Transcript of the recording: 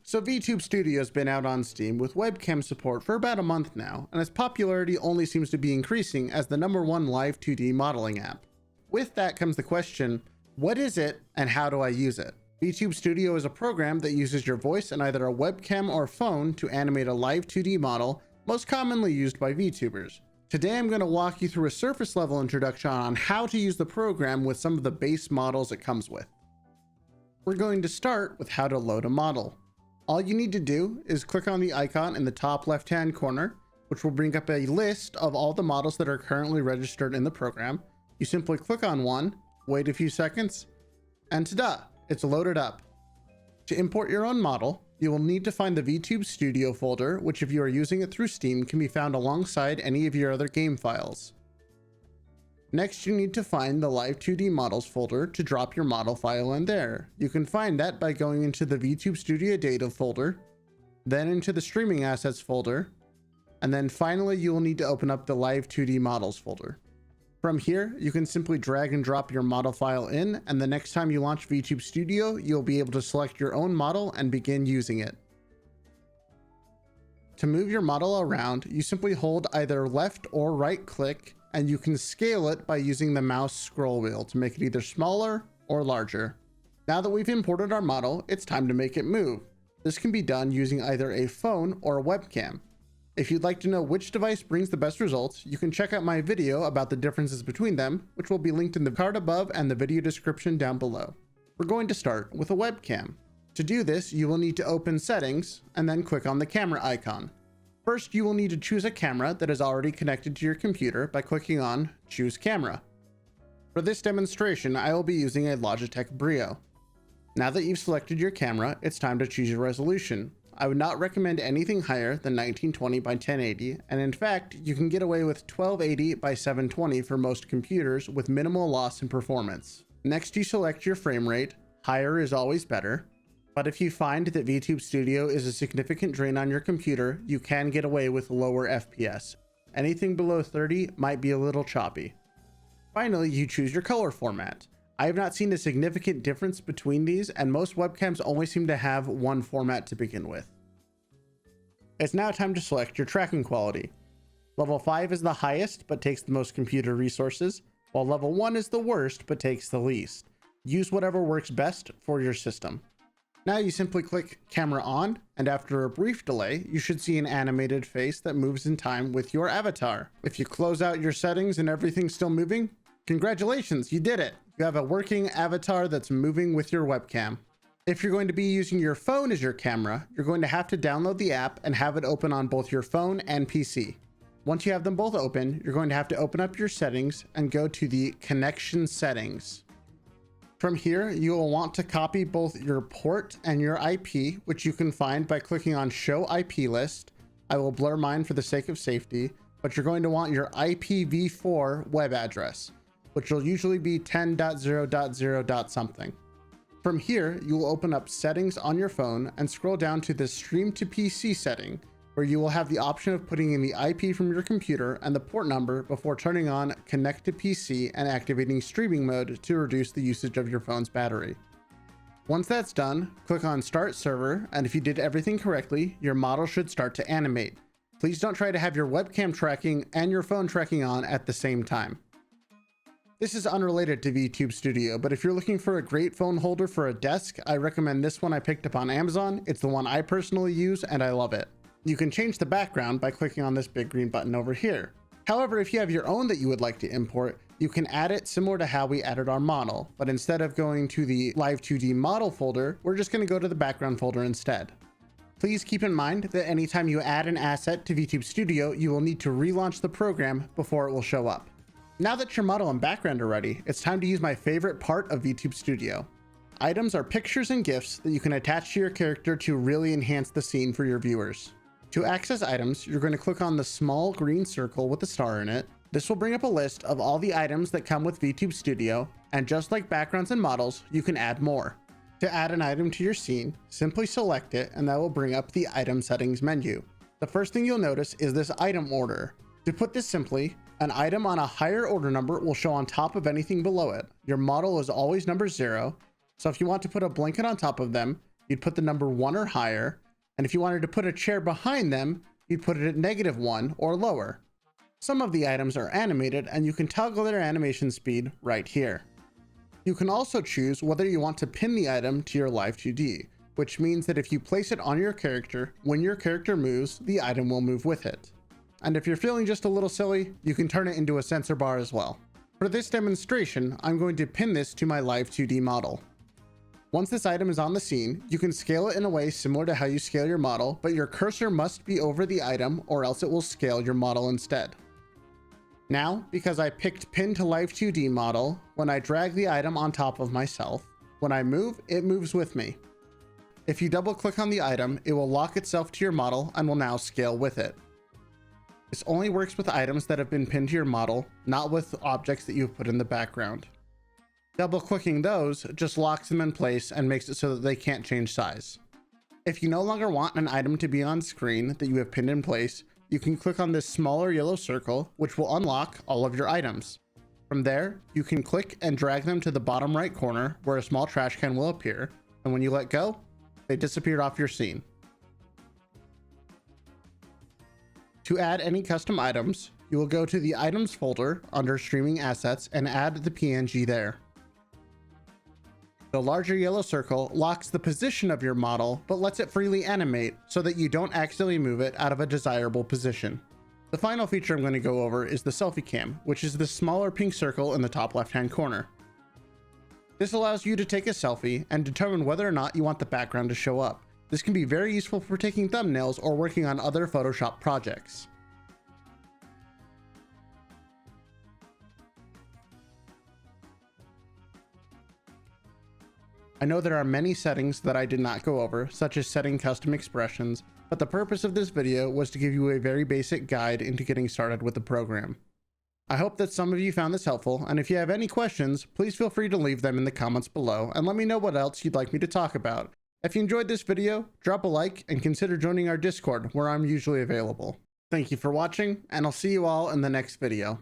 So Vtube Studio has been out on Steam with webcam support for about a month now, and its popularity only seems to be increasing as the #1 Live2D modeling app. With that comes the question, what is it and how do I use it? Vtube Studio is a program that uses your voice and either a webcam or phone to animate a Live2D model, most commonly used by VTubers. Today I'm going to walk you through a surface level introduction on how to use the program with some of the base models it comes with. We're going to start with how to load a model. All you need to do is click on the icon in the top left hand corner, which will bring up a list of all the models that are currently registered in the program. You simply click on one, wait a few seconds, and ta-da, it's loaded up. To import your own model, you will need to find the Vtube Studio folder, which if you are using it through Steam can be found alongside any of your other game files. Next, you need to find the Live2D models folder to drop your model file in there. You can find that by going into the Vtube Studio data folder, then into the streaming assets folder, and then finally you will need to open up the Live2D models folder. From here, you can simply drag and drop your model file in, and the next time you launch Vtube Studio, you'll be able to select your own model and begin using it. To move your model around, you simply hold either left or right click, and you can scale it by using the mouse scroll wheel to make it either smaller or larger. Now that we've imported our model, it's time to make it move. This can be done using either a phone or a webcam. If you'd like to know which device brings the best results, you can check out my video about the differences between them, which will be linked in the card above and the video description down below. We're going to start with a webcam. To do this, you will need to open Settings and then click on the camera icon. First, you will need to choose a camera that is already connected to your computer by clicking on Choose Camera. For this demonstration, I will be using a Logitech Brio. Now that you've selected your camera, it's time to choose your resolution. I would not recommend anything higher than 1920 by 1080, and in fact, you can get away with 1280 by 720 for most computers with minimal loss in performance. Next, you select your frame rate. Higher is always better. But if you find that Vtube Studio is a significant drain on your computer, you can get away with lower FPS. Anything below 30 might be a little choppy. Finally, you choose your color format. I have not seen a significant difference between these, and most webcams only seem to have one format to begin with. It's now time to select your tracking quality. Level 5 is the highest, but takes the most computer resources, while level 1 is the worst, but takes the least. Use whatever works best for your system. Now you simply click Camera On, and after a brief delay, you should see an animated face that moves in time with your avatar. If you close out your settings and everything's still moving, congratulations, you did it! You have a working avatar that's moving with your webcam. If you're going to be using your phone as your camera, you're going to have to download the app and have it open on both your phone and PC. Once you have them both open, you're going to have to open up your settings and go to the connection settings. From here, you will want to copy both your port and your IP, which you can find by clicking on Show IP List. I will blur mine for the sake of safety, but you're going to want your IPv4 web address, which will usually be 10.0.0. something. From here, you will open up Settings on your phone and scroll down to the Stream to PC setting, where you will have the option of putting in the IP from your computer and the port number before turning on Connect to PC and activating streaming mode to reduce the usage of your phone's battery. Once that's done, click on Start Server, and if you did everything correctly, your model should start to animate. Please don't try to have your webcam tracking and your phone tracking on at the same time. This is unrelated to Vtube Studio, but if you're looking for a great phone holder for a desk, I recommend this one I picked up on Amazon. It's the one I personally use and I love it. You can change the background by clicking on this big green button over here. However, if you have your own that you would like to import, you can add it similar to how we added our model, but instead of going to the Live2D model folder, we're just going to go to the background folder instead. Please keep in mind that anytime you add an asset to Vtube Studio, you will need to relaunch the program before it will show up. Now that your model and background are ready, it's time to use my favorite part of Vtube Studio. Items are pictures and GIFs that you can attach to your character to really enhance the scene for your viewers. To access items, you're going to click on the small green circle with a star in it. This will bring up a list of all the items that come with Vtube Studio, and just like backgrounds and models, you can add more. To add an item to your scene, simply select it and that will bring up the item settings menu. The first thing you'll notice is this item order. To put this simply, an item on a higher order number will show on top of anything below it. Your model is always number 0, so if you want to put a blanket on top of them, you'd put the number 1 or higher, and if you wanted to put a chair behind them, you'd put it at -1 or lower. Some of the items are animated, and you can toggle their animation speed right here. You can also choose whether you want to pin the item to your Live2D, which means that if you place it on your character, when your character moves, the item will move with it. And if you're feeling just a little silly, you can turn it into a sensor bar as well. For this demonstration, I'm going to pin this to my Live2D model. Once this item is on the scene, you can scale it in a way similar to how you scale your model, but your cursor must be over the item or else it will scale your model instead. Now, because I picked pin to Live2D model, when I drag the item on top of myself, when I move, it moves with me. If you double click on the item, it will lock itself to your model and will now scale with it. This only works with items that have been pinned to your model, not with objects that you've put in the background. Double clicking those just locks them in place and makes it so that they can't change size. If you no longer want an item to be on screen that you have pinned in place, you can click on this smaller yellow circle, which will unlock all of your items. From there, you can click and drag them to the bottom right corner where a small trash can will appear, and when you let go, they disappear off your scene. To add any custom items, you will go to the items folder under streaming assets and add the PNG there. The larger yellow circle locks the position of your model, but lets it freely animate so that you don't accidentally move it out of a desirable position. The final feature I'm going to go over is the Selfie Cam, which is the smaller pink circle in the top left-hand corner. This allows you to take a selfie and determine whether or not you want the background to show up. This can be very useful for taking thumbnails or working on other Photoshop projects. I know there are many settings that I did not go over, such as setting custom expressions, but the purpose of this video was to give you a very basic guide into getting started with the program. I hope that some of you found this helpful, and if you have any questions, please feel free to leave them in the comments below and let me know what else you'd like me to talk about. If you enjoyed this video, drop a like and consider joining our Discord where I'm usually available. Thank you for watching, and I'll see you all in the next video.